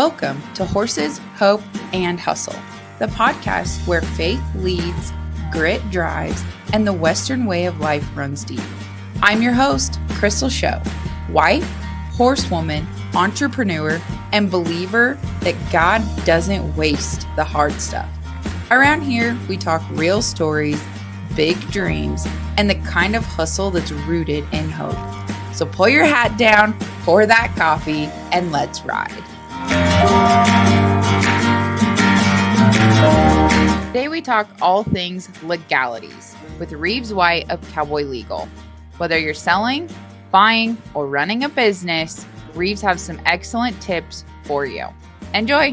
Welcome to Horses, Hope, and Hustle, the podcast where faith leads, grit drives, and the Western way of life runs deep. I'm your host, Crystal Show, wife, horsewoman, entrepreneur, and believer that God doesn't waste the hard stuff. Around here, we talk real stories, big dreams, and the kind of hustle that's rooted in hope. So pull your hat down, pour that coffee, and let's ride. Today we talk all things legalities with Rives White of Cowboy Legal. Whether you're selling, buying, or running a business, Rives have some excellent tips for you. Enjoy.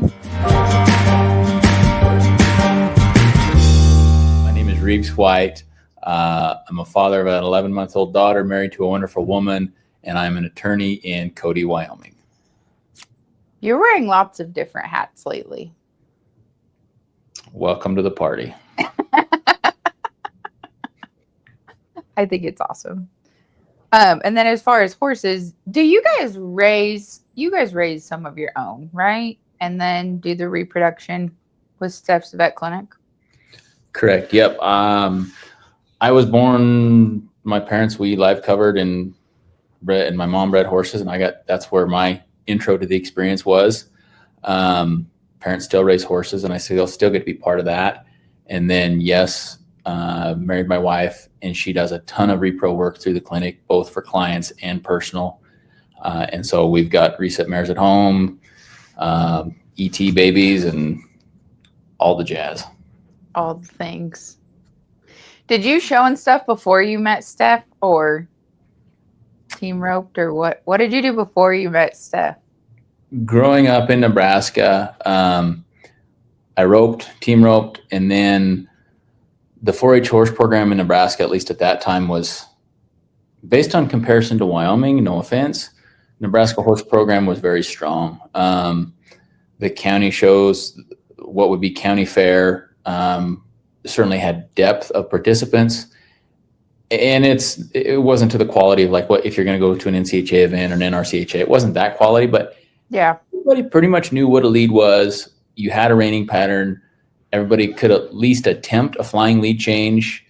My name is Rives White. I'm a father of an 11-month-old daughter, married to a wonderful woman, and I'm an attorney in Cody, Wyoming. You're wearing lots of different hats lately. Welcome to the party. I think it's awesome. And then as far as horses, do you guys raise some of your own, right? And then do the reproduction with Steph's vet clinic? Correct. Yep. I was born, my parents, we live covered and my mom bred horses, and that's where my intro to the experience was. Parents still raise horses, and I still get to be part of that. And then, yes, married my wife, and she does a ton of repro work through the clinic, both for clients and personal. And so we've got reset mares at home, ET babies, and all the jazz. All the things. Did you show and stuff before you met Steph, or team roped, or what? What did you do before you met Steph? Growing up in Nebraska, I team roped, and then the 4-H horse program in Nebraska, at least at that time, was based on comparison to Wyoming. No offense. Nebraska horse program was very strong. The county shows, what would be county fair, certainly had depth of participants. And it wasn't to the quality of like what if you're going to go to an NCHA event or an NRCHA. It wasn't that quality, but yeah, everybody pretty much knew what a lead was. You had a reining pattern. Everybody could at least attempt a flying lead change.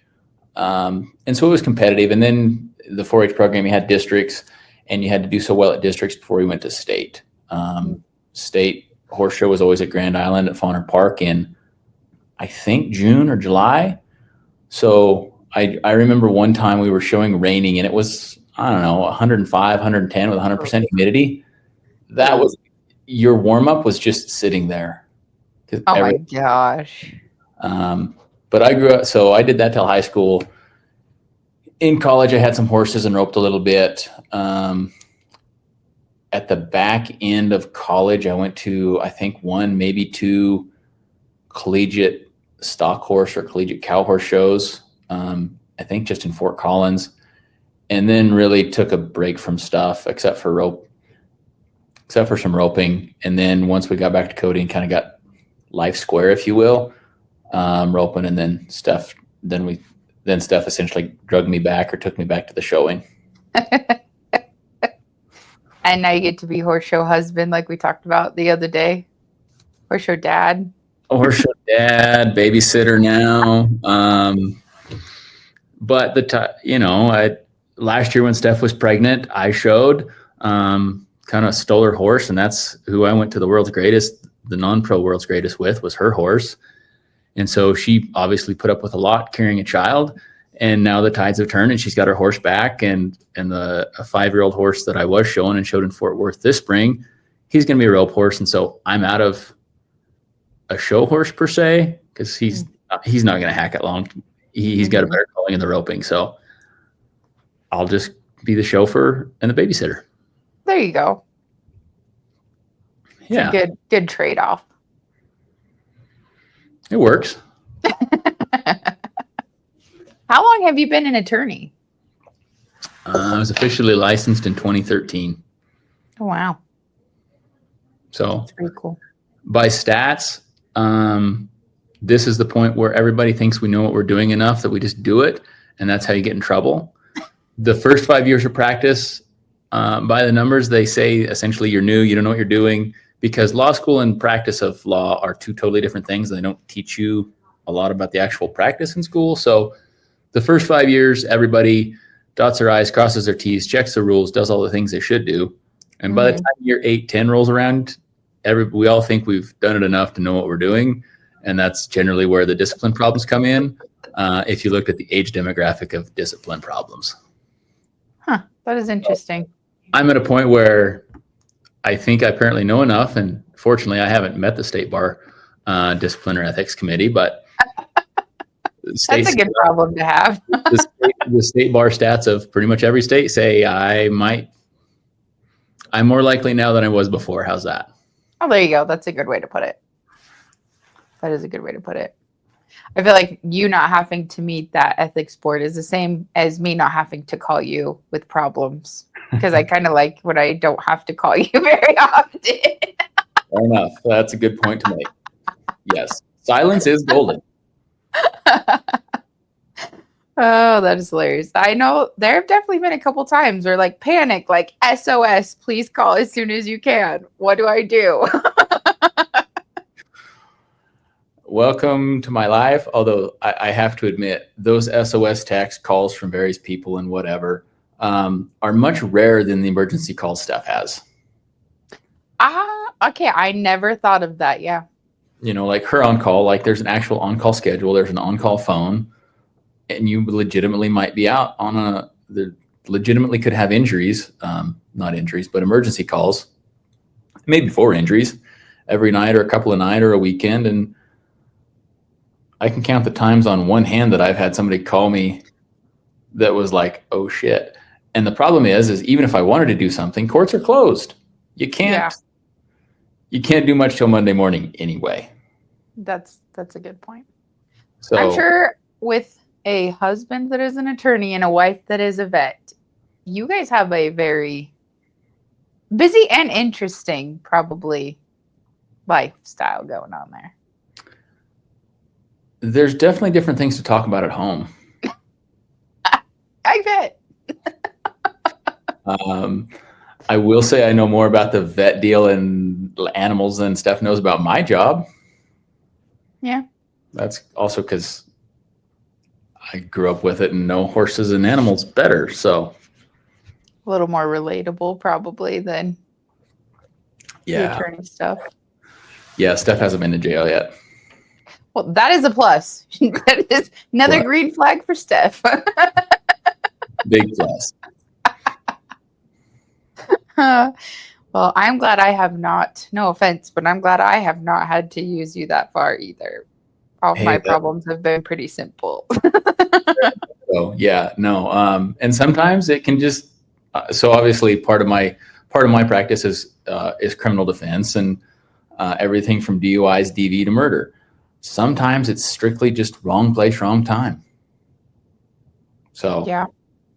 And so it was competitive. And then the 4-H program, you had districts, and you had to do so well at districts before you went to state. State horse show was always at Grand Island at Fawner Park in, I think, June or July. So I remember one time we were showing reining, and it was, I don't know, 105, 110 with 100% humidity. That was, your warm-up was just sitting there. Oh my gosh. But I grew up, so I did that till high school. In college, I had some horses and roped a little bit. At the back end of college, I went to, I think, one, maybe two collegiate stock horse or collegiate cow horse shows. I think just in Fort Collins, and then really took a break from stuff except for some roping. And then once we got back to Cody and kind of got life square, if you will, roping, and then Steph essentially drugged me back or took me back to the showing. And now you get to be horse show husband, like we talked about the other day. Horse show dad. Horse show dad, babysitter now. But last year when Steph was pregnant, I showed, kind of stole her horse, and that's who I went to the world's greatest, the non-pro world's greatest with, was her horse. And so she obviously put up with a lot carrying a child, and now the tides have turned, and she's got her horse back, and a 5-year-old horse that I was showing and showed in Fort Worth this spring, he's going to be a rope horse. And so I'm out of a show horse per se, because he's not going to hack it long. He's got a better calling in the roping. So I'll just be the chauffeur and the babysitter. There you go. It's yeah. a good trade-off. It works. How long have you been an attorney? I was officially licensed in 2013. Oh, wow. So that's pretty cool. By stats, this is the point where everybody thinks we know what we're doing enough that we just do it, and that's how you get in trouble. The first 5 years of practice, by the numbers, they say essentially you're new, you don't know what you're doing. because law school and practice of law are two totally different things. They don't teach you a lot about the actual practice in school. So the first 5 years, everybody dots their I's, crosses their T's, checks the rules, does all the things they should do. And by the time year 8, 10 rolls around, we all think we've done it enough to know what we're doing. And that's generally where the discipline problems come in. If you looked at the age demographic of discipline problems. Huh. That is interesting. I'm at a point where I think I apparently know enough. And fortunately, I haven't met the state bar discipline or ethics committee, but that's a good problem to have. the state bar stats of pretty much every state say I'm more likely now than I was before. How's that? Oh, there you go. That's a good way to put it. That is a good way to put it. I feel like you not having to meet that ethics board is the same as me not having to call you with problems, because I kind of like when I don't have to call you very often. Fair enough. That's a good point to make. Yes. Silence is golden. Oh, that is hilarious. I know there have definitely been a couple times where like panic, like SOS, please call as soon as you can. What do I do? Welcome to my life. Although I have to admit, those SOS text calls from various people and whatever are much rarer than the emergency call staff has. Okay. I never thought of that. Yeah. You know, like her on call, like there's an actual on-call schedule. There's an on-call phone, and you legitimately might be out on legitimately could have injuries, not injuries, but emergency calls, maybe 4 injuries every night or a couple of nights or a weekend. And I can count the times on one hand that I've had somebody call me that was like, oh shit. And the problem is even if I wanted to do something, courts are closed. You can't do much till Monday morning anyway. That's a good point. So I'm sure with a husband that is an attorney and a wife that is a vet, you guys have a very busy and interesting, probably, lifestyle going on there. There's definitely different things to talk about at home. I bet. I will say I know more about the vet deal and animals than Steph knows about my job. Yeah. That's also because I grew up with it and know horses and animals better. So a little more relatable probably than the attorney stuff. Yeah, Steph hasn't been to jail yet. Well, that is a plus. That is another green flag for Steph. Big plus. Well, I'm glad I have not, no offense, but I'm glad I have not had to use you that far either. All of my problems have been pretty simple. So yeah, no. And sometimes it can just, so obviously part of my practice is criminal defense and everything from DUIs, DV to murder. Sometimes it's strictly just wrong place, wrong time. So, yeah.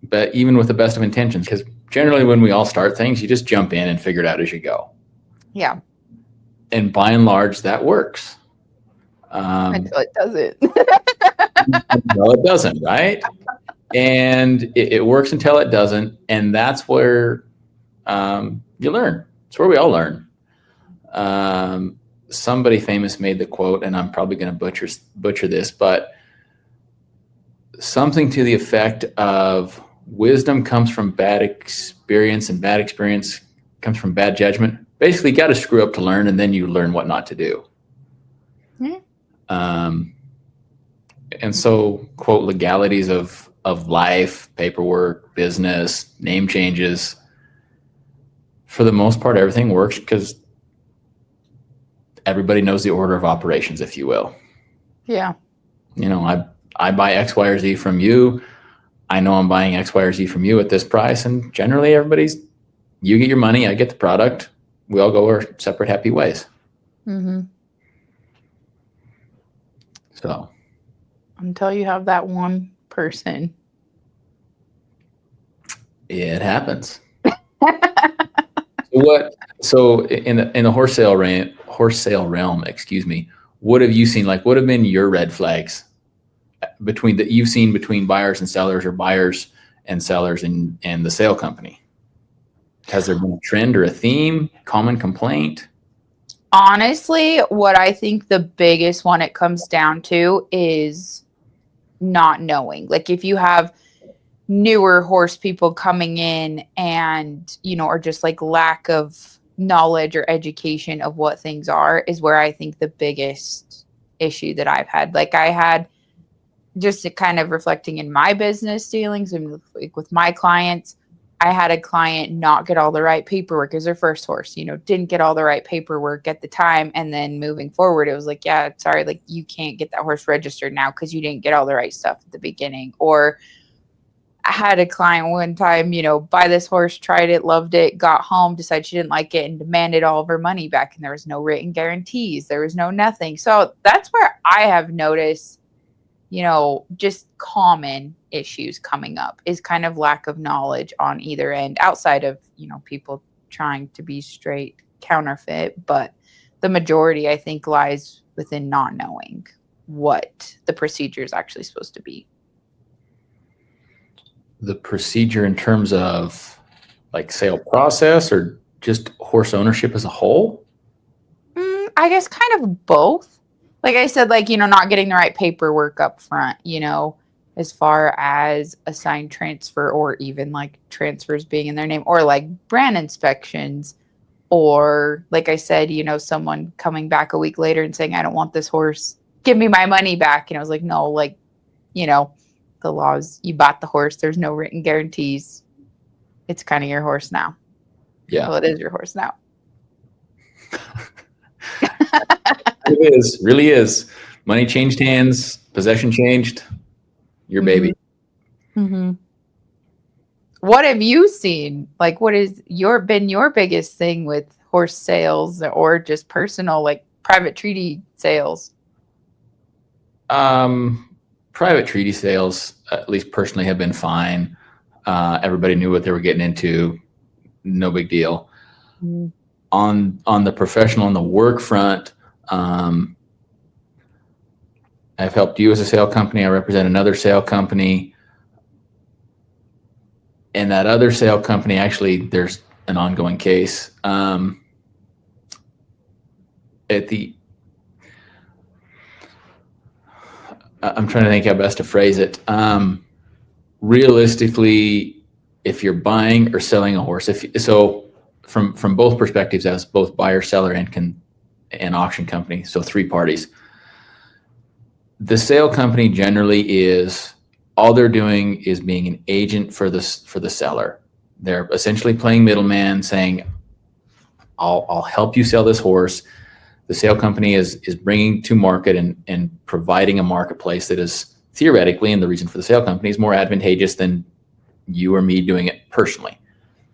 But even with the best of intentions, because generally when we all start things, you just jump in and figure it out as you go. Yeah. And by and large, that works. Until it doesn't. Until it doesn't, right? And it works until it doesn't. And that's where you learn. It's where we all learn. Somebody famous made the quote, and I'm probably going to butcher this, but something to the effect of wisdom comes from bad experience and bad experience comes from bad judgment. Basically, you got to screw up to learn, and then you learn what not to do. Mm-hmm. And so, quote, legalities of life, paperwork, business, name changes. For the most part, everything works because everybody knows the order of operations, if you will. Yeah. You know, I buy X, Y, or Z from you. I know I'm buying X, Y, or Z from you at this price. And generally you get your money, I get the product. We all go our separate happy ways. Mm-hmm. So. Until you have that one person. It happens. So in the horse sale realm, excuse me, what have you seen? Like, what have been your red flags you've seen between buyers and sellers, or buyers and sellers and the sale company? Has there been a trend or a theme, common complaint? Honestly, what I think the biggest one it comes down to is not knowing. Like if you have newer horse people coming in and, or just like lack of knowledge or education of what things are is where I think the biggest issue that I've had. Like I had just kind of reflecting in my business dealings and like with my clients, I had a client not get all the right paperwork as their first horse, didn't get all the right paperwork at the time. And then moving forward, it was like, yeah, sorry, like you can't get that horse registered now because you didn't get all the right stuff at the beginning. Or I had a client one time, buy this horse, tried it, loved it, got home, decided she didn't like it and demanded all of her money back. And there was no written guarantees. There was no nothing. So that's where I have noticed just common issues coming up is kind of lack of knowledge on either end outside of, people trying to be straight counterfeit. But the majority, I think, lies within not knowing what the procedure is actually supposed to be. The procedure in terms of like sale process or just horse ownership as a whole? I guess kind of both. Like I said, like, not getting the right paperwork up front, as far as a sign transfer or even like transfers being in their name or like brand inspections or like I said, someone coming back a week later and saying, I don't want this horse, give me my money back. And I was like, no, like, the laws, you bought the horse. There's no written guarantees. It's kind of your horse now. Yeah. Well, it is your horse now. It is, really is. Money changed hands, possession changed, your baby. Mm-hmm. What have you seen? Like, what is been your biggest thing with horse sales or just personal, like private treaty sales? Private treaty sales, at least personally, have been fine. Everybody knew what they were getting into. No big deal. Mm-hmm. On the professional and the work front, I've helped you as a sale company. I represent another sale company. And that other sale company, actually, there's an ongoing case. I'm trying to think how best to phrase it. Realistically, if you're buying or selling a horse, from both perspectives, as both buyer, seller, and auction company, so three parties. The sale company generally is all they're doing is being an agent for the seller. They're essentially playing middleman, saying, "I'll help you sell this horse." The sale company is bringing to market and providing a marketplace that is theoretically, and the reason for the sale company is more advantageous than you or me doing it personally.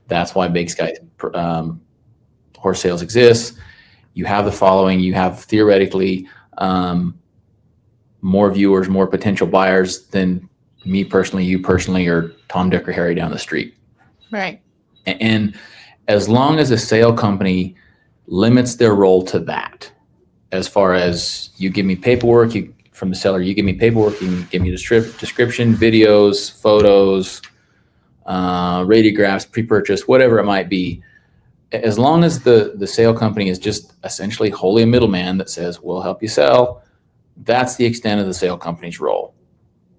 That's why Big Sky horse sales exists. You have the following. You have theoretically more viewers, more potential buyers than me personally, you personally, or Tom, Dick, or Harry down the street. Right. And as long as a sale company limits their role to that, as far as you give me paperwork, from the seller, you give me paperwork, you can give me description, videos, photos, radiographs, pre-purchase, whatever it might be. As long as the sale company is just essentially wholly a middleman that says, we'll help you sell, that's the extent of the sale company's role.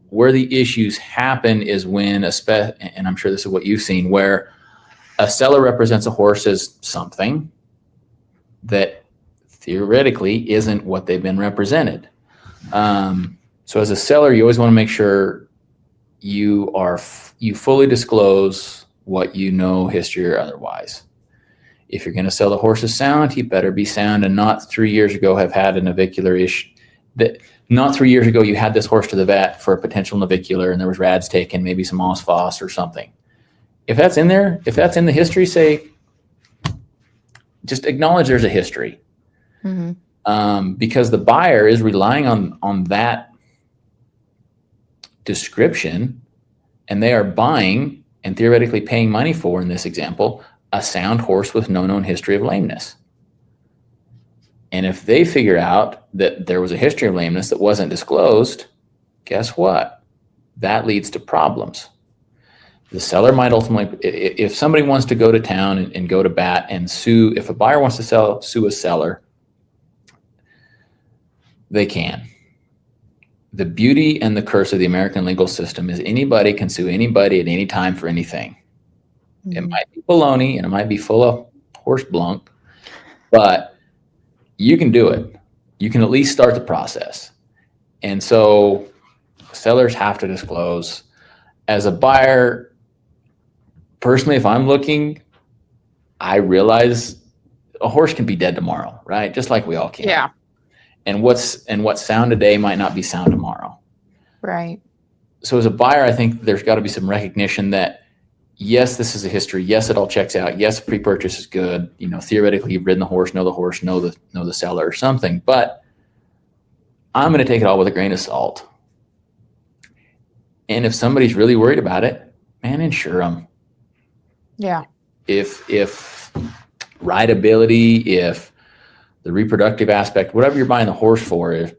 Where the issues happen is when, and I'm sure this is what you've seen, where a seller represents a horse as something that theoretically isn't what they've been represented. So as a seller, you always want to make sure you fully disclose what you know, history or otherwise. If you're going to sell the horse as sound, he better be sound and not 3 years ago have had a navicular issue. Not 3 years ago you had this horse to the vet for a potential navicular and there was rads taken, maybe some os or something. If that's in there, if that's in the history, say, just acknowledge there's a history. Mm-hmm. Because the buyer is relying on that description, and they are buying and theoretically paying money for, in this example, a sound horse with no known history of lameness. And if they figure out that there was a history of lameness that wasn't disclosed, guess what? That leads to problems. The seller might ultimately, if somebody wants to go to town and go to bat and sue, if a buyer wants to sue a seller They can. The beauty and the curse of the American legal system is anybody can sue anybody at any time for anything. It might be baloney and it might be full of horse blunk, but you can do it. You can at least start the process. And so sellers have to disclose. As a buyer, personally, if I'm looking, I realize a horse can be dead tomorrow, right? Just like we all can. Yeah. And what's sound today might not be sound tomorrow. Right. So as a buyer, I think there's got to be some recognition that, yes, this is a history. Yes, it all checks out. Yes, pre-purchase is good. Theoretically, you've ridden the horse, know the seller or something. But I'm going to take it all with a grain of salt. And if somebody's really worried about it, man, insure them. Yeah. If rideability, if the reproductive aspect, whatever you're buying the horse for,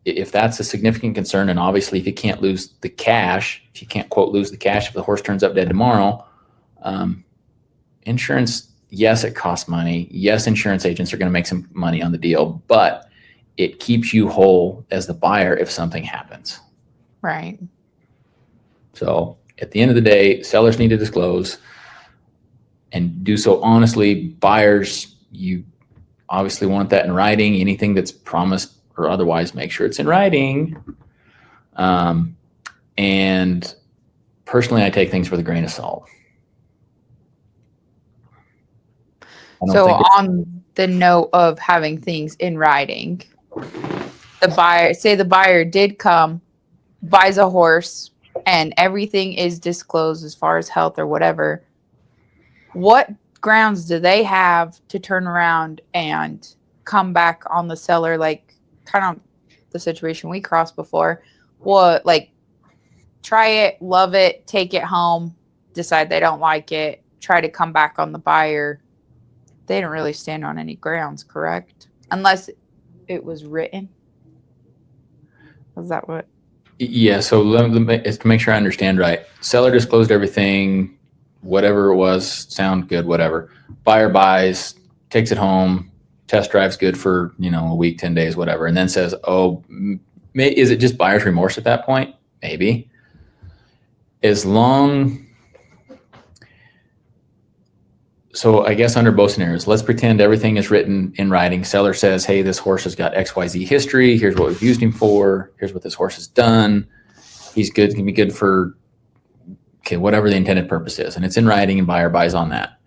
if that's a significant concern, and obviously if you can't lose the cash, if you can't quote lose the cash if the horse turns up dead tomorrow, insurance, yes, it costs money. Yes, insurance agents are going to make some money on the deal, but it keeps you whole as the buyer if something happens. Right. So at the end of the day, sellers need to disclose and do so honestly. Buyers, you obviously want that in writing. Anything that's promised or otherwise, make sure it's in writing. And personally, I take things with a grain of salt. So on the note of having things in writing, the buyer did come, buys a horse, and everything is disclosed as far as health or whatever. What grounds do they have to turn around and come back on the seller, like kind of the situation we crossed before? What, like, try it, love it, take it home, decide they don't like it, try to come back on the buyer. They don't really stand on any grounds, correct? Unless it was written. Was that what? Yeah, so to make sure I understand right, seller disclosed everything, whatever it was, sound good, whatever. Buyer buys, takes it home, test drives good for, a week, 10 days, whatever, and then says, oh, is it just buyer's remorse at that point? Maybe. So I guess under both scenarios, let's pretend everything is written in writing. Seller says, hey, this horse has got XYZ history. Here's what we've used him for. Here's what this horse has done. He's good. Can be good for, whatever the intended purpose is. And it's in writing and buyer buys on that.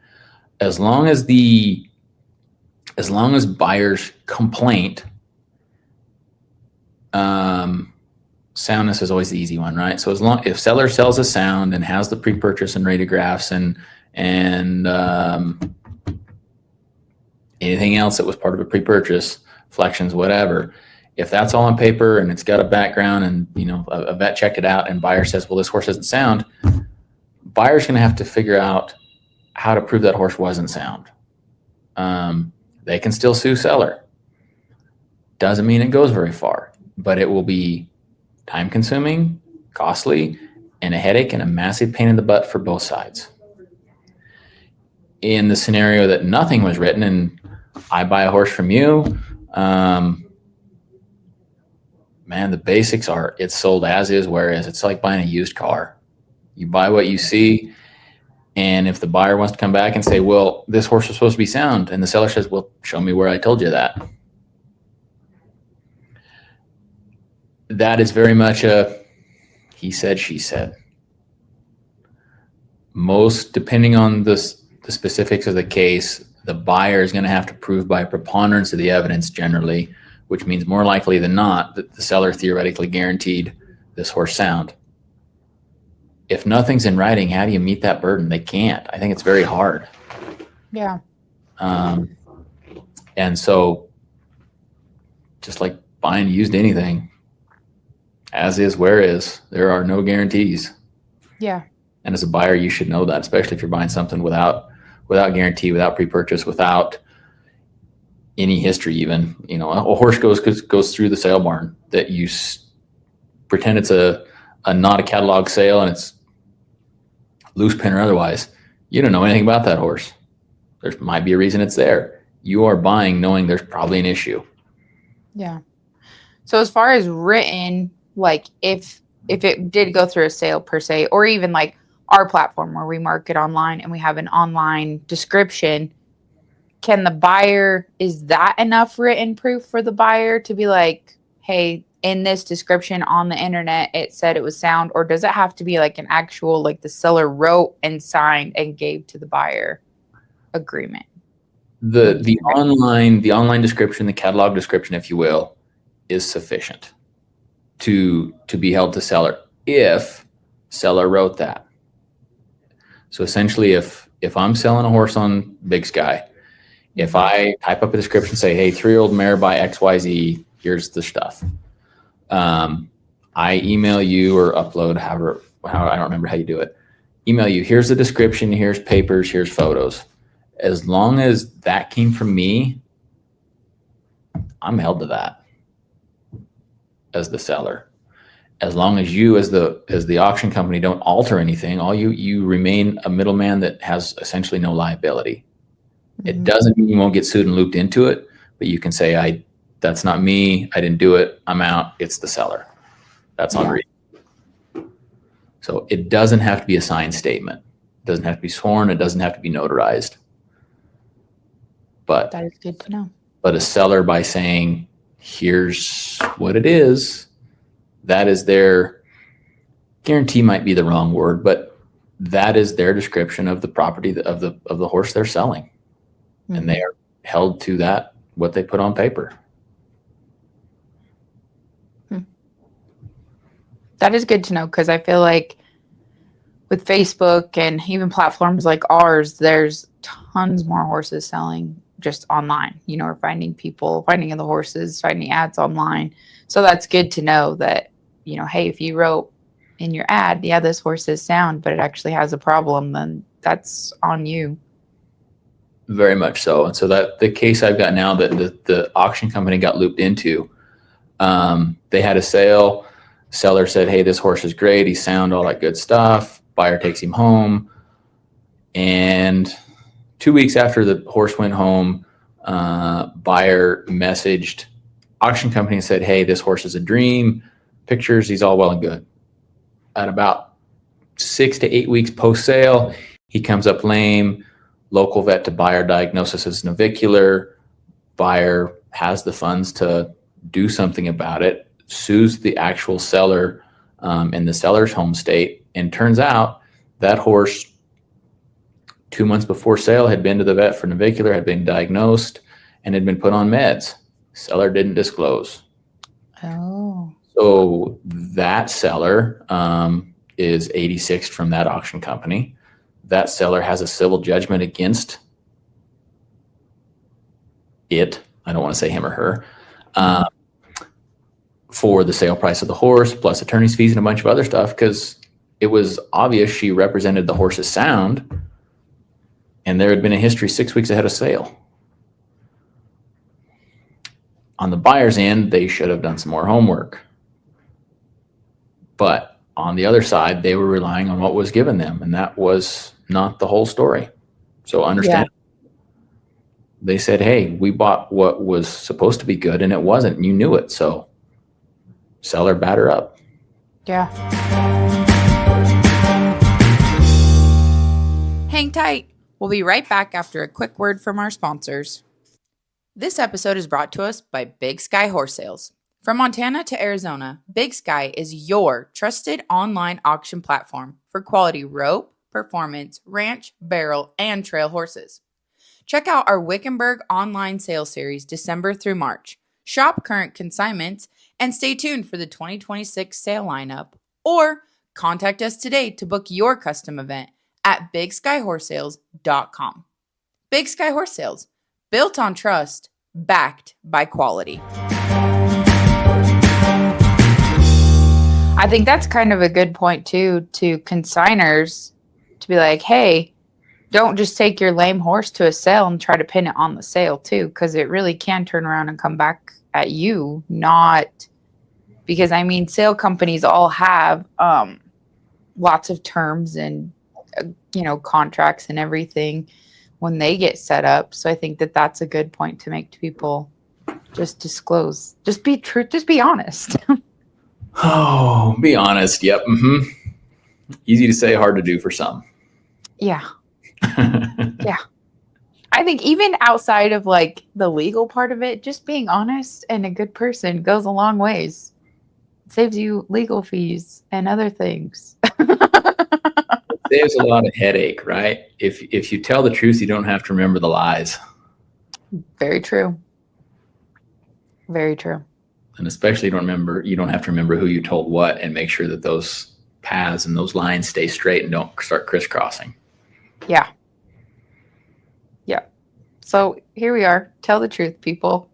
As long as buyer's complaint, soundness is always the easy one, right? So if seller sells a sound and has the pre-purchase and radiographs and anything else that was part of a pre-purchase, flexions, whatever, if that's all on paper and it's got a background and a vet checked it out and buyer says, well, this horse isn't sound, buyer's going to have to figure out how to prove that horse wasn't sound. They can still sue seller. Doesn't mean it goes very far, but it will be time consuming, costly, and a headache and a massive pain in the butt for both sides. In the scenario that nothing was written and I buy a horse from you, man, the basics are it's sold as is, whereas it's like buying a used car. You buy what you see, and if the buyer wants to come back and say, well, this horse was supposed to be sound, and the seller says, well, show me where I told you that. That is very much a he said, she said. Most, depending on the specifics of the case, the buyer is going to have to prove by preponderance of the evidence generally, which means more likely than not that the seller theoretically guaranteed this horse sound. If nothing's in writing, how do you meet that burden? They can't. I think it's very hard. Yeah. And so just like buying used anything, as is, where is, there are no guarantees. Yeah. And as a buyer, you should know that, especially if you're buying something without guarantee, without pre-purchase, without any history even. A horse goes through the sale barn that you pretend it's a not a catalog sale and it's loose pin or otherwise. You don't know anything about that horse. There might be a reason it's there. You are buying knowing there's probably an issue. Yeah. So as far as written, like if it did go through a sale per se, or even like our platform where we market online and we have an online description, can the buyer, is that enough written proof for the buyer to be like, hey, in this description on the internet, it said it was sound, or does it have to be like an actual, like the seller wrote and signed and gave to the buyer agreement? The online description, the catalog description, if you will, is sufficient to be held to seller if seller wrote that. So essentially, if I'm selling a horse on Big Sky, if I type up a description, say, hey, 3-year-old mare by XYZ, here's the stuff. I email you or upload, however, I don't remember how you do it. Email you, here's the description, here's papers, here's photos. As long as that came from me, I'm held to that as the seller. As long as you, as the auction company, don't alter anything, you remain a middleman that has essentially no liability. It doesn't mean you won't get sued and looped into it, but you can say, that's not me, I didn't do it, I'm out, it's the seller. That's on read. So it doesn't have to be a signed statement. It doesn't have to be sworn, it doesn't have to be notarized. But that is good to know. But a seller, by saying, here's what it is, that is their guarantee, might be the wrong word, but that is their description of the property of the horse they're selling. And they are held to that, what they put on paper. That is good to know, because I feel like with Facebook and even platforms like ours, there's tons more horses selling just online. You know, we're finding the horses, finding ads online. So that's good to know that, you know, hey, if you wrote in your ad, yeah, this horse is sound, but it actually has a problem, then that's on you. Very much so. And so that the case I've got now that the auction company got looped into, they had a sale. Seller said, hey, this horse is great, he's sound, all that good stuff. Buyer takes him home. And 2 weeks after the horse went home, buyer messaged auction company and said, hey, this horse is a dream. Pictures, he's all well and good. At about 6 to 8 weeks post-sale, he comes up lame. Local vet to buyer diagnosis is navicular. Buyer has the funds to do something about it, sues the actual seller in the seller's home state, and turns out that horse 2 months before sale had been to the vet for navicular, had been diagnosed, and had been put on meds. Seller didn't disclose. Oh. So that seller is 86th from that auction company. That seller has a civil judgment against it. I don't want to say him or her. For the sale price of the horse, plus attorney's fees and a bunch of other stuff, because it was obvious she represented the horse's sound, and there had been a history 6 weeks ahead of sale. On the buyer's end, they should have done some more homework. But on the other side, they were relying on what was given them, and that was not the whole story. So understand. Yeah. They said, hey, we bought what was supposed to be good, and it wasn't, and you knew it, so seller batter up. Yeah. Hang tight. We'll be right back after a quick word from our sponsors. This episode is brought to us by Big Sky Horse Sales. From Montana to Arizona, Big Sky is your trusted online auction platform for quality rope, performance, ranch, barrel, and trail horses. Check out our Wickenburg online sales series December through March. Shop current consignments and stay tuned for the 2026 sale lineup, or contact us today to book your custom event at bigskyhorsesales.com. Big Sky Horse Sales, built on trust, backed by quality. I think that's kind of a good point too, to consigners, to be like, hey, don't just take your lame horse to a sale and try to pin it on the sale too, because it really can turn around and come back at you. Not because, I mean, sale companies all have lots of terms and contracts and everything when they get set up. So I think that that's a good point to make to people. just disclose. Just be true. Just be honest. Oh, be honest. Yep. Easy to say, hard to do for some. Yeah. Yeah. I think even outside of like the legal part of it, just being honest and a good person goes a long ways. It saves you legal fees and other things. It saves a lot of headache, right? If you tell the truth, you don't have to remember the lies. Very true. Very true. And especially you don't have to remember who you told what, and make sure that those paths and those lines stay straight and don't start crisscrossing. Yeah. Yeah. So here we are. Tell the truth, people.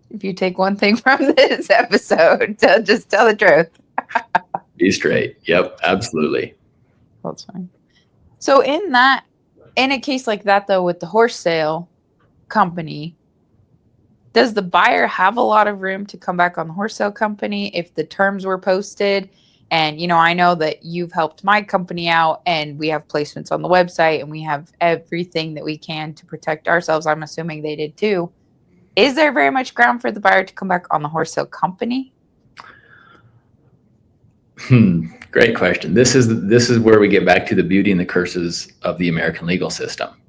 If you take one thing from this episode, just tell the truth. Be straight. Yep, absolutely. That's fine. So in a case like that, though, with the horse sale company, does the buyer have a lot of room to come back on the horse sale company if the terms were posted? And, I know that you've helped my company out, and we have placements on the website, and we have everything that we can to protect ourselves. I'm assuming they did too. Is there very much ground for the buyer to come back on the horse sale company? Great question. This is where we get back to the beauty and the curses of the American legal system.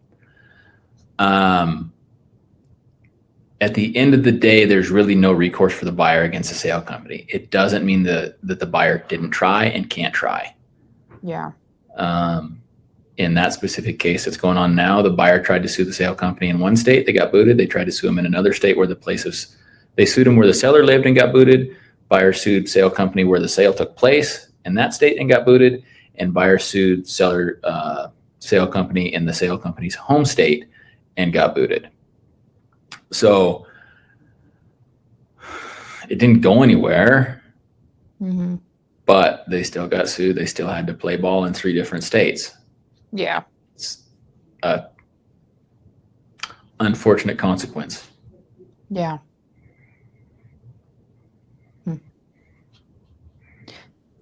At the end of the day, there's really no recourse for the buyer against the sale company. It doesn't mean that the buyer didn't try and can't try. Yeah. In that specific case that's going on now, the buyer tried to sue the sale company in one state. They got booted. They tried to sue them in another state where they sued them where the seller lived and got booted. Buyer sued sale company where the sale took place in that state and got booted. And buyer sued sale company in the sale company's home state and got booted. So it didn't go anywhere, but they still got sued. They still had to play ball in 3 different states. Yeah. It's an unfortunate consequence. Yeah.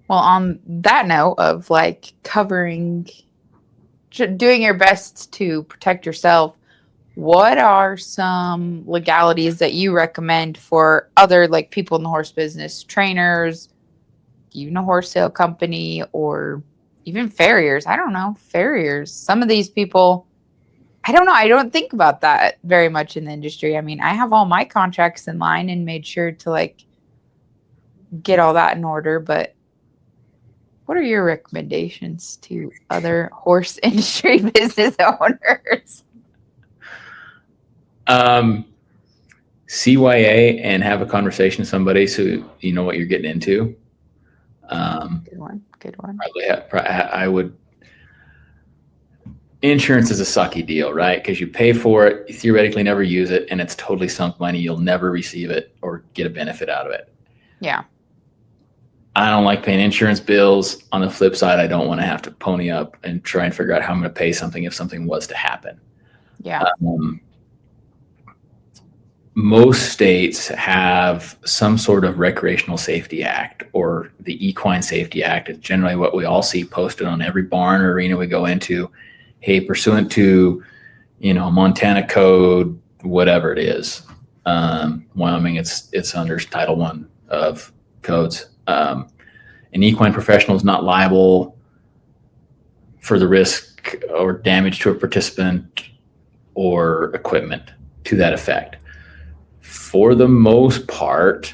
Well, on that note of like doing your best to protect yourself, what are some legalities that you recommend for other like people in the horse business, trainers, even a horse sale company, or even farriers? I don't know, farriers. Some of these people, I don't know. I don't think about that very much in the industry. I mean, I have all my contracts in line and made sure to like get all that in order, but what are your recommendations to other horse industry business owners? CYA and have a conversation with somebody so you know what you're getting into. Good one. I would. Insurance is a sucky deal, right? Because you pay for it, you theoretically never use it, and it's totally sunk money. You'll never receive it or get a benefit out of it. Yeah. I don't like paying insurance bills. On the flip side, I don't want to have to pony up and try and figure out how I'm going to pay something if something was to happen. Yeah. Most states have some sort of recreational safety act, or the Equine Safety Act. It's generally what we all see posted on every barn or arena we go into. Hey, pursuant to, Montana code, whatever it is. Wyoming, it's under Title I of codes. An equine professional is not liable for the risk or damage to a participant or equipment to that effect. For the most part,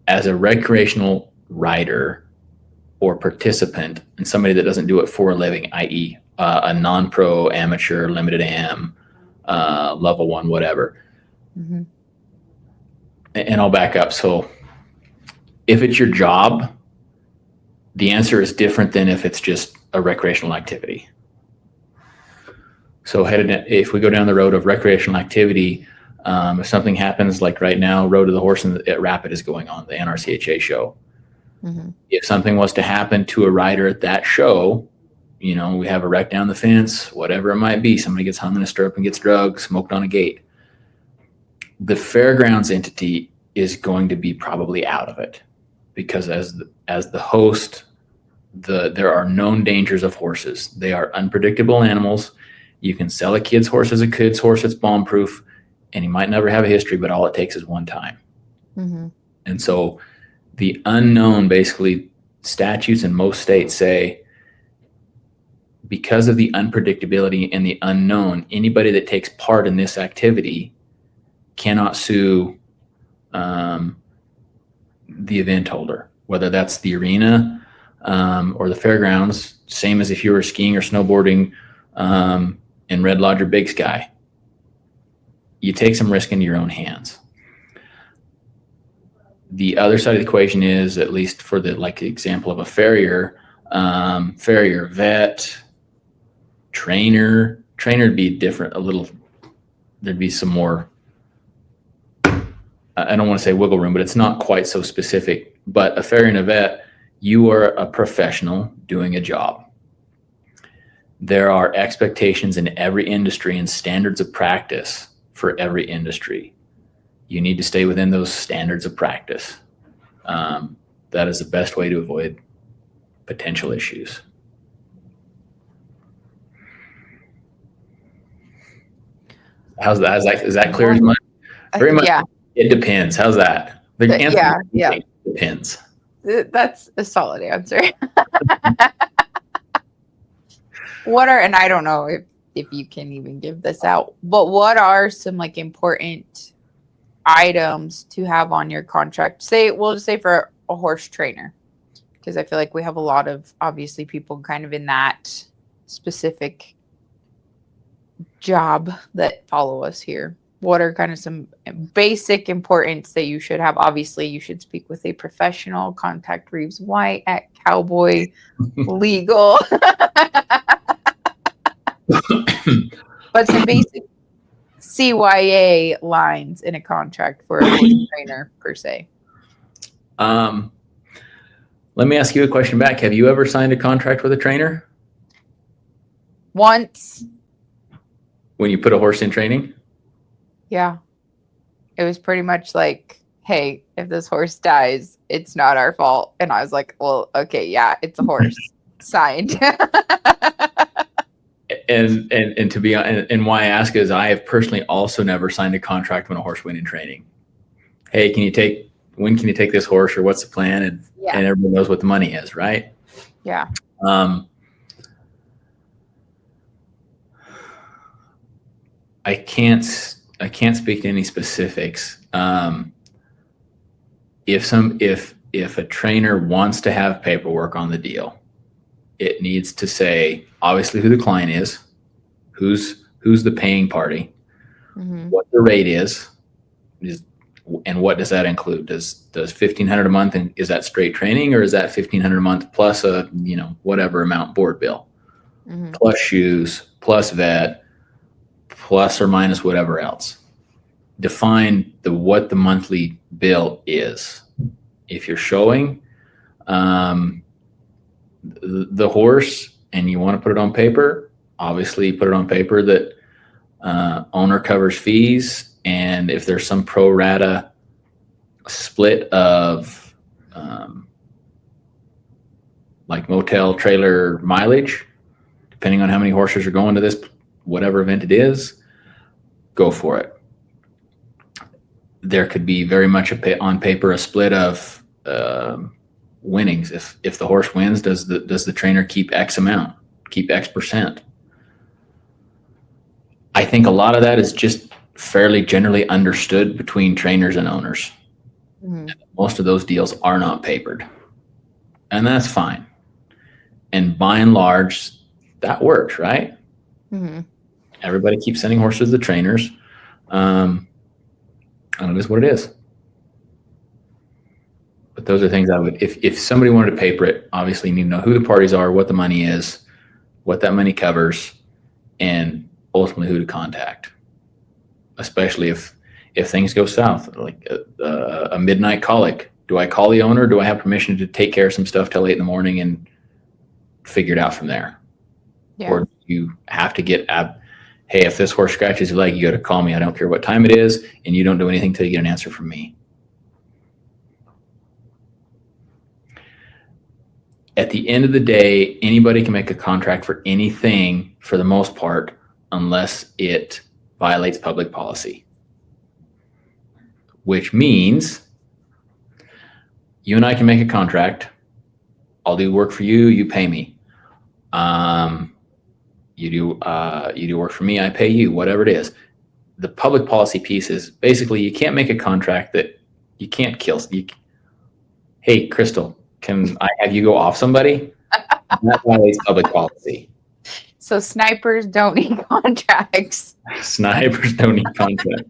as a recreational rider or participant and somebody that doesn't do it for a living, i.e. A non-pro, amateur, limited am, level 1, whatever. Mm-hmm. And I'll back up. So if it's your job, the answer is different than if it's just a recreational activity. So if we go down the road of recreational activity, if something happens, like right now, Road to the Horse at Rapid is going on, the NRCHA show. Mm-hmm. If something was to happen to a rider at that show, we have a wreck down the fence, whatever it might be, somebody gets hung in a stirrup and gets drugged, smoked on a gate. The fairgrounds entity is going to be probably out of it, because as the host, there are known dangers of horses. They are unpredictable animals. You can sell a kid's horse as a kid's horse that's bomb-proof, and he might never have a history, but all it takes is one time. Mm-hmm. And so the unknown, basically, statutes in most states say, because of the unpredictability and the unknown, anybody that takes part in this activity cannot sue the event holder, whether that's the arena or the fairgrounds, same as if you were skiing or snowboarding in Red Lodge or Big Sky. You take some risk into your own hands. The other side of the equation is, at least for the example of a farrier, vet, trainer would be different a little. There'd be some more, I don't want to say wiggle room, but it's not quite so specific. But a farrier and a vet, you are a professional doing a job. There are expectations in every industry and standards of practice for every industry. You need to stay within those standards of practice. That is the best way to avoid potential issues. How's that? Is that clear as much? Very much. Yeah. It depends. How's that? Yeah. Depends. That's a solid answer. And I don't know if you can even give this out, but what are some important items to have on your contract? We'll just say for a horse trainer, because I feel like we have a lot of, obviously, people kind of in that specific job that follow us here. What are kind of some basic importance that you should have? Obviously, you should speak with a professional. Contact Rives White at Cowboy Legal. But some basic CYA lines in a contract for a horse trainer, per se. Let me ask you a question back. Have you ever signed a contract with a trainer? Once. When you put a horse in training? Yeah. It was pretty much like, hey, if this horse dies, it's not our fault. And I was like, well, okay, yeah, it's a horse. Signed. And to be honest, and why I ask is, I have personally also never signed a contract when a horse went in training. Hey, when can you take this horse, or what's the plan? And everyone knows what the money is, right? Yeah. I can't speak to any specifics. If a trainer wants to have paperwork on the deal, it needs to say obviously who the client is, who's the paying party, what the rate is, and what does that include? Does $1,500 a month, and is that straight training, or is that $1,500 a month plus a whatever amount board bill, plus shoes, plus vet, plus or minus whatever else? Define what the monthly bill is. If you're showing the horse and you want to put it on paper, obviously put it on paper that owner covers fees, and if there's some pro rata split of motel trailer mileage, depending on how many horses are going to this whatever event it is, go for it. There could be very much on paper a split of winnings. If the horse wins, does the trainer keep X amount, keep X percent? I think a lot of that is just fairly generally understood between trainers and owners. And most of those deals are not papered, and that's fine. And by and large, that works, right? Everybody keeps sending horses to the trainers. And it is what it is. But those are things I would, if somebody wanted to paper it, obviously you need to know who the parties are, what the money is, what that money covers, and ultimately who to contact. Especially if things go south, like a midnight colic. Do I call the owner? Do I have permission to take care of some stuff till 8 a.m. and figure it out from there? Yeah. Or do you have to get hey, if this horse scratches your leg, you got to call me. I don't care what time it is, and you don't do anything till you get an answer from me. At the end of the day, anybody can make a contract for anything for the most part, unless it violates public policy. which means you and I can make a contract. I'll do work for you. You pay me. You do work for me. I pay you, whatever it is. The public policy piece is basically you can't make a contract that you can't kill. Hey, Crystal, can I have you go off somebody? That violates public policy. So snipers don't need contracts. Snipers don't need contracts.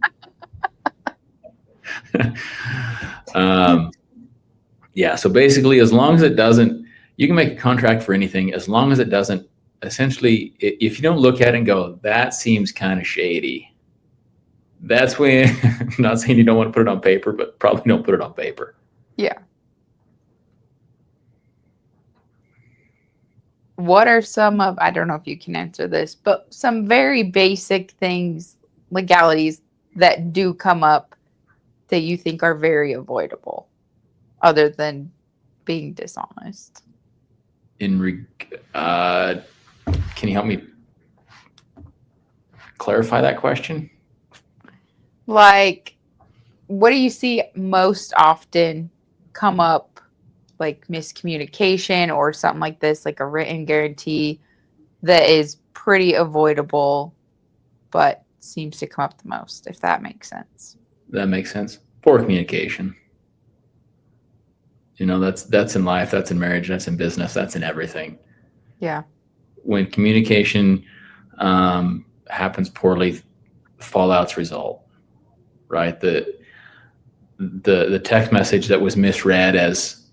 Yeah, so basically, as long as it doesn't, you can make a contract for anything as long as it doesn't, essentially, if you don't look at it and go, that seems kind of shady, that's when, I'm not saying you don't want to put it on paper, but probably don't put it on paper. Yeah. What are some of, I don't know if you can answer this, but some very basic things, legalities that do come up that you think are very avoidable other than being dishonest? Can you help me clarify that question? Like, what do you see most often come up, like miscommunication or something like this, like a written guarantee that is pretty avoidable, but seems to come up the most, if that makes sense? That makes sense. Poor communication. You know, that's in life, that's in marriage, that's in business, that's in everything. Yeah. When communication happens poorly, fallouts result. Right? The text message that was misread as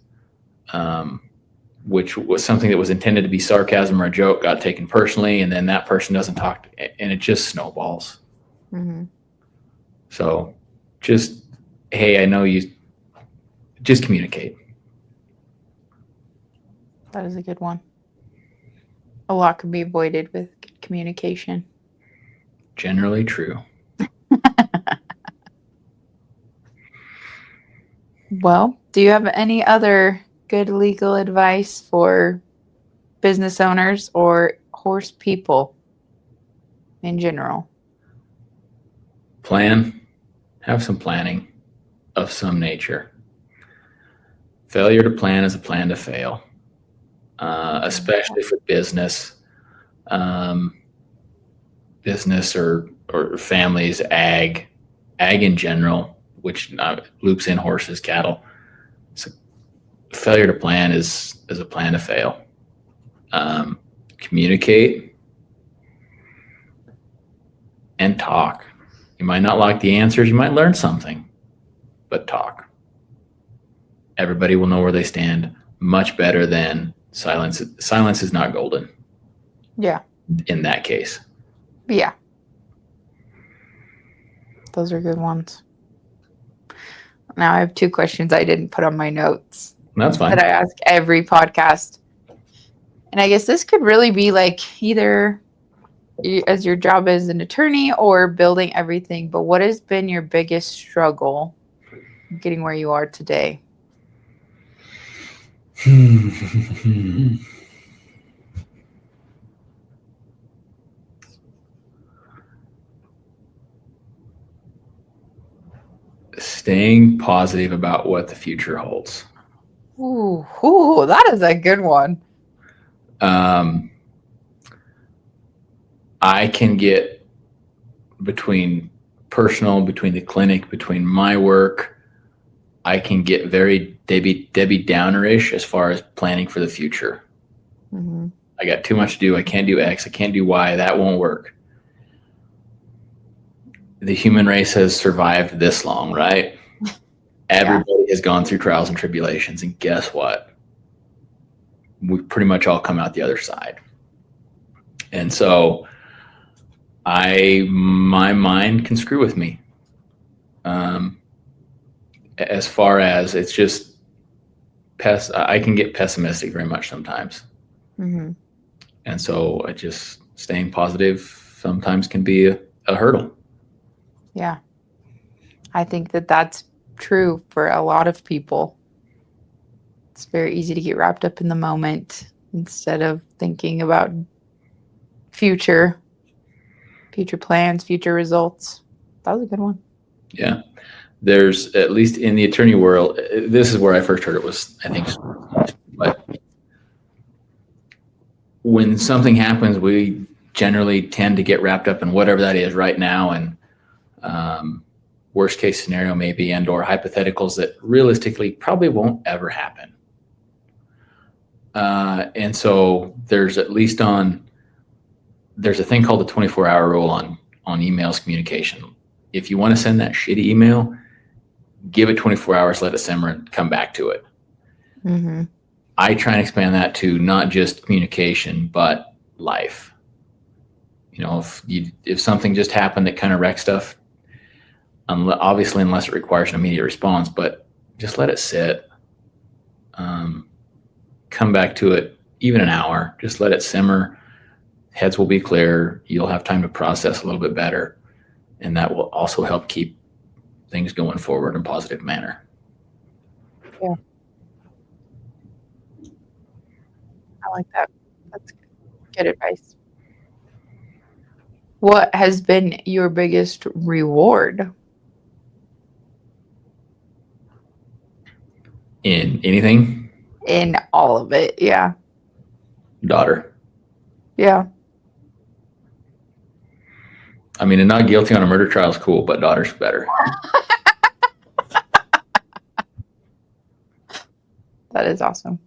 which was something that was intended to be sarcasm or a joke got taken personally, and then that person doesn't talk, and it just snowballs. Mm-hmm. So just, hey, I know you, just communicate. That is a good one. A lot can be avoided with communication. Generally true. Well, do you have any other good legal advice for business owners or horse people in general? Plan. Have some planning of some nature. Failure to plan is a plan to fail, especially for business, business or families, ag in general, which loops in horses, cattle. So failure to plan is a plan to fail. Communicate and talk. You might not like the answers. You might learn something, but talk. Everybody will know where they stand much better than silence. Silence is not golden. Yeah. In that case. Yeah. Those are good ones. Now I have 2 questions I didn't put on my notes. That's fine. That I ask every podcast. And I guess this could really be like either as your job as an attorney or building everything. But what has been your biggest struggle getting where you are today? Staying positive about what the future holds. Ooh, that is a good one. I can get between the clinic, between my work, I can get very Debbie Downer-ish as far as planning for the future. Mm-hmm. I got too much to do. I can't do X. I can't do Y. That won't work. The human race has survived this long, right? Everybody has gone through trials and tribulations, and guess what? We've pretty much all come out the other side. And so my mind can screw with me. As far as it's just I can get pessimistic very much sometimes. Mm-hmm. And so staying positive sometimes can be a hurdle. Yeah. I think that's true for a lot of people. It's very easy to get wrapped up in the moment instead of thinking about future plans, future results. That was a good one. Yeah. there's, at least in the attorney world, this is where I first heard it was, I think, but when something happens, we generally tend to get wrapped up in whatever that is right now, and worst case scenario maybe, and or hypotheticals that realistically probably won't ever happen. And so there's at least there's a thing called the 24-hour rule on emails communication. If you want to send that shitty email, give it 24 hours, let it simmer, and come back to it. Mm-hmm. I try and expand that to not just communication, but life. You know, if something just happened that kind of wrecks stuff, obviously unless it requires an immediate response, but just let it sit. Come back to it, even an hour. Just let it simmer. Heads will be clear. You'll have time to process a little bit better, and that will also help keep things going forward in a positive manner. Yeah. I like that. That's good advice. What has been your biggest reward? In anything? In all of it, yeah. Daughter. Yeah. I mean, and not guilty on a murder trial is cool, but daughter's better. That is awesome.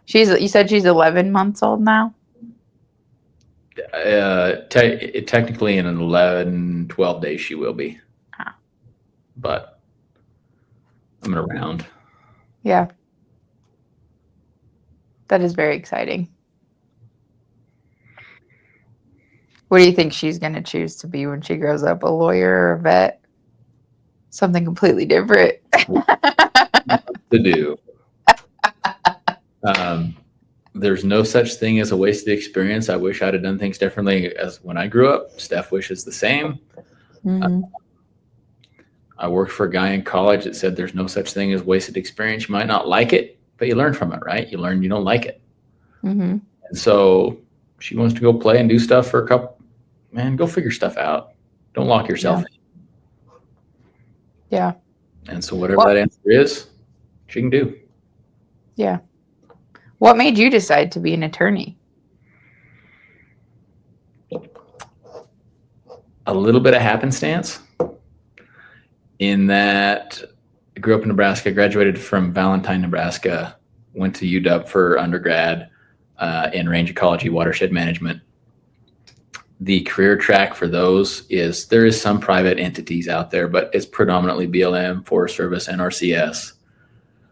You said she's 11 months old now? Technically in 11, 12 days she will be. Ah. But I'm going to round. Yeah. That is very exciting. What do you think she's going to choose to be when she grows up? A lawyer or a vet? Something completely different. To do. There's no such thing as a wasted experience. I wish I'd have done things differently as when I grew up. Steph wishes the same. Mm-hmm. I worked for a guy in college that said there's no such thing as wasted experience. You might not like it, but you learn from it, right? You learn you don't like it. Mm-hmm. And so she wants to go play and do stuff for a couple. Man, go figure stuff out. Don't lock yourself in. Yeah. And so whatever that answer is, she can do. Yeah. What made you decide to be an attorney? A little bit of happenstance in that I grew up in Nebraska, graduated from Valentine, Nebraska, went to UW for undergrad in range ecology, watershed management. The career track for those is there is some private entities out there, but it's predominantly BLM, Forest Service, NRCS.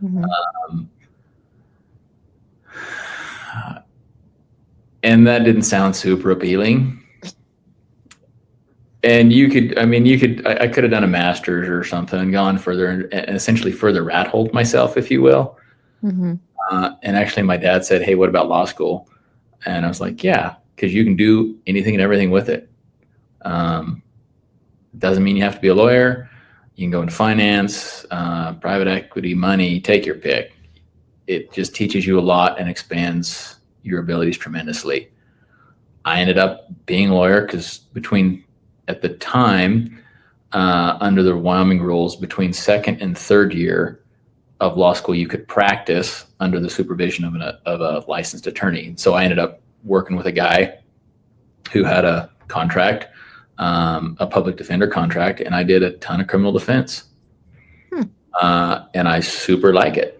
Mm-hmm. And that didn't sound super appealing. And I could have done a master's or something and gone further and essentially further rat holed myself, if you will. Mm-hmm. And actually my dad said, "Hey, what about law school?" And I was like, yeah, because you can do anything and everything with it. Doesn't mean you have to be a lawyer. You can go into finance, private equity, money, take your pick. It just teaches you a lot and expands your abilities tremendously. I ended up being a lawyer because at the time, under the Wyoming rules, between second and third year of law school, you could practice under the supervision of a licensed attorney. So I ended up working with a guy who had a contract, a public defender contract, and I did a ton of criminal defense. And I super like it.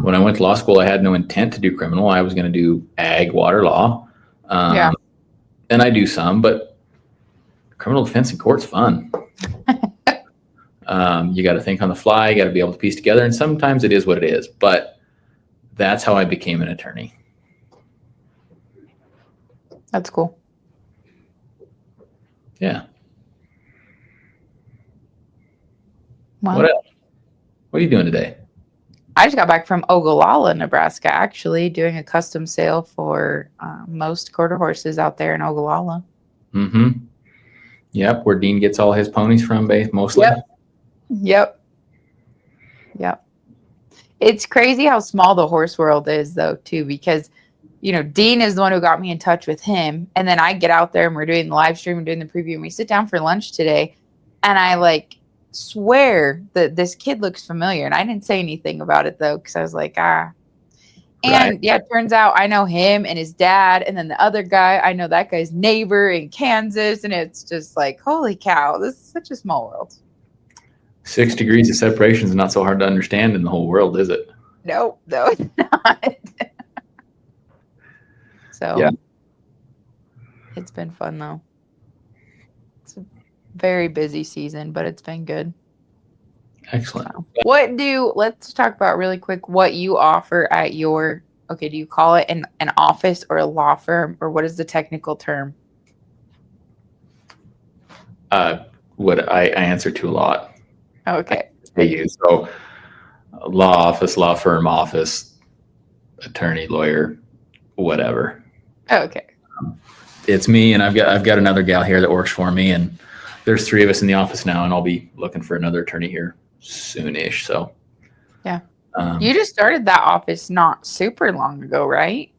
When I went to law school, I had no intent to do criminal. I was going to do ag, water law. And I do some, but criminal defense in court's fun. You got to think on the fly. You got to be able to piece together. And sometimes it is what it is. But that's how I became an attorney. That's cool. Yeah. Wow. What else? What are you doing today? I just got back from Ogallala, Nebraska, actually doing a custom sale for most quarter horses out there in Ogallala. Mm-hmm. Yep, where Dean gets all his ponies from, mostly. Yep. It's crazy how small the horse world is, though, too, because, Dean is the one who got me in touch with him. And then I get out there and we're doing the live stream and doing the preview. And we sit down for lunch today. And I swear that this kid looks familiar. And I didn't say anything about it though, because I was like, ah. And Right. yeah, it turns out I know him and his dad. And then the other guy, I know that guy's neighbor in Kansas. And it's just like, holy cow, this is such a small world. 6 degrees of separation is not so hard to understand in the whole world, is it? No, it's not. So Yeah. It's been fun though. It's a very busy season, but it's been good. Excellent. So, let's talk about really quick what you offer at your, do you call it an office or a law firm, or what is the technical term? What I answer to a lot. Okay. I use so law office, law firm office, attorney, lawyer, whatever. Okay. It's me, and I've got another gal here that works for me, and there's 3 of us in the office now, and I'll be looking for another attorney here soonish. So yeah, you just started that office not super long ago, right?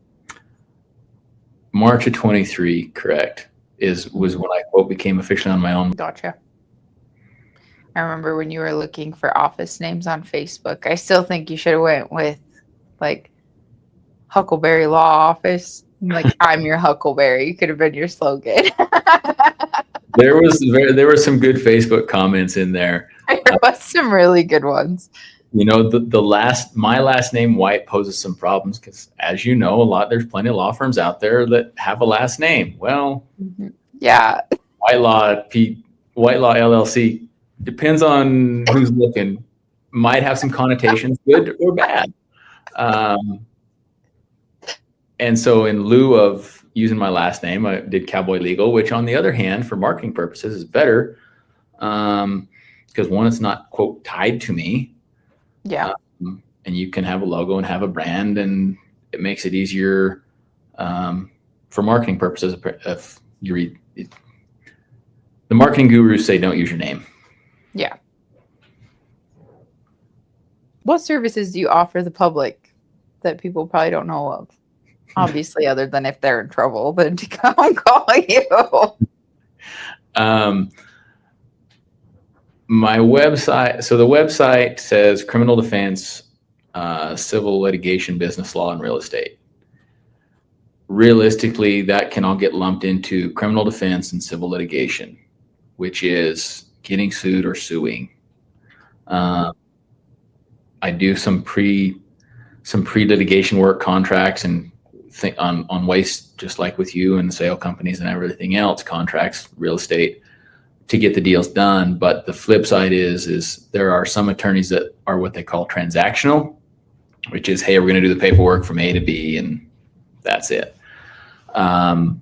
March of 23, correct, was when I became officially on my own. Gotcha. I remember when you were looking for office names on Facebook. I still think you should have went with like Huckleberry Law Office. Like, I'm your Huckleberry could have been your slogan. There were some good Facebook comments in there. There was some really good ones. You know, my last name White poses some problems because, as you know, there's plenty of law firms out there that have a last name. Well, yeah, White Law LLC depends on who's looking. Might have some connotations, good or bad. And so, in lieu of using my last name, I did Cowboy Legal, which, on the other hand, for marketing purposes, is better because one, it's not quote tied to me. Yeah. And you can have a logo and have a brand, and it makes it easier for marketing purposes. If you read the marketing gurus say, don't use your name. Yeah. What services do you offer the public that people probably don't know of? Obviously, other than if they're in trouble, then to come call you. My website. So the website says criminal defense, civil litigation, business law, and real estate. Realistically, that can all get lumped into criminal defense and civil litigation, which is getting sued or suing. I do some pre-litigation work, contracts, and on waste, just like with you and the sale companies and everything else, contracts, real estate, to get the deals done. But the flip side is there are some attorneys that are what they call transactional, which is, hey, we're going to do the paperwork from A to B, and that's it. I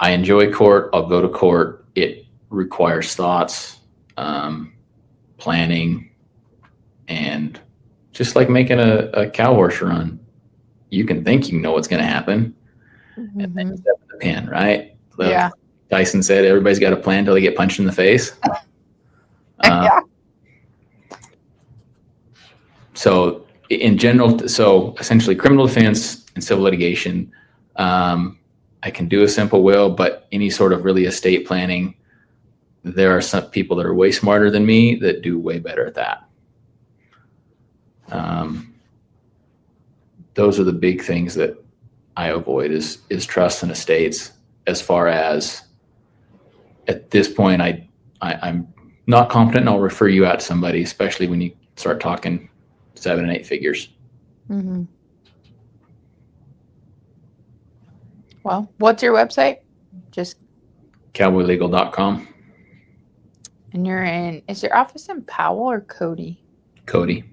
enjoy court. I'll go to court. It requires thoughts, planning, and just like making a cow horse run. You can think you know what's going to happen, and then you step in the pen, right? Yeah. Tyson said, everybody's got a plan until they get punched in the face. Yeah. So in general, essentially criminal defense and civil litigation, I can do a simple will, but any sort of really estate planning, there are some people that are way smarter than me that do way better at that. Those are the big things that I avoid is trust and estates. As far as at this point, I'm not competent, and I'll refer you out to somebody, especially when you start talking 7 and 8 figures. Mm-hmm. Well, what's your website? Just cowboylegal.com. And is your office in Powell or Cody? Cody.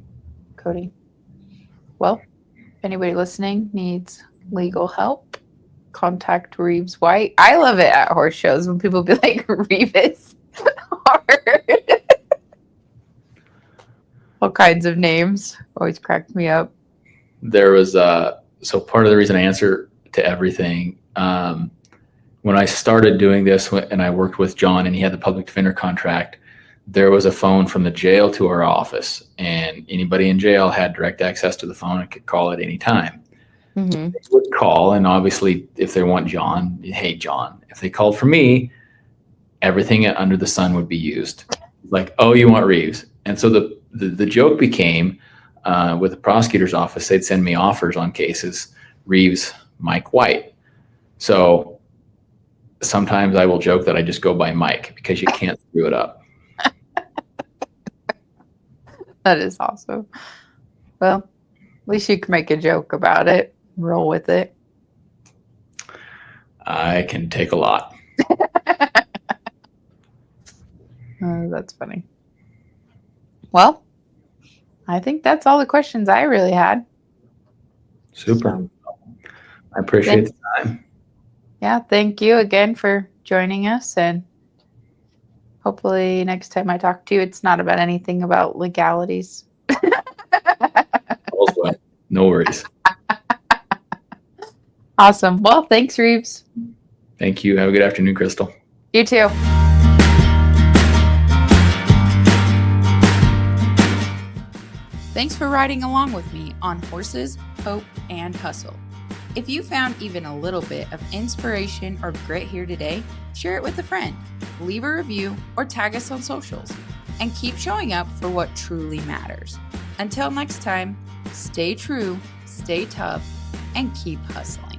Well, if anybody listening needs legal help, contact Rives White. I love it at horse shows when people be like, Rives. All kinds of names. Always cracked me up. There was so part of the reason I answer to everything, when I started doing this and I worked with John and he had the public defender contract, there was a phone from the jail to our office, and anybody in jail had direct access to the phone and could call at any time. Mm-hmm. They would call, and obviously if they want John, hey John. If they called for me, everything under the sun would be used. Like, oh, you want Rives? And so the joke became, with the prosecutor's office, they'd send me offers on cases, Rives, Mike White. So sometimes I will joke that I just go by Mike because you can't screw it up. That is awesome. Well, at least you can make a joke about it. Roll with it. I can take a lot. Oh, that's funny. Well, I think that's all the questions I really had. Super. I appreciate the time. Yeah, thank you again for joining us. And hopefully next time I talk to you, it's not about anything about legalities. No worries. Awesome. Well, thanks, Rives. Thank you. Have a good afternoon, Crystal. You too. Thanks for riding along with me on Horses, Hope, and Hustle. If you found even a little bit of inspiration or grit here today, share it with a friend, leave a review, or tag us on socials, and keep showing up for what truly matters. Until next time, stay true, stay tough, and keep hustling.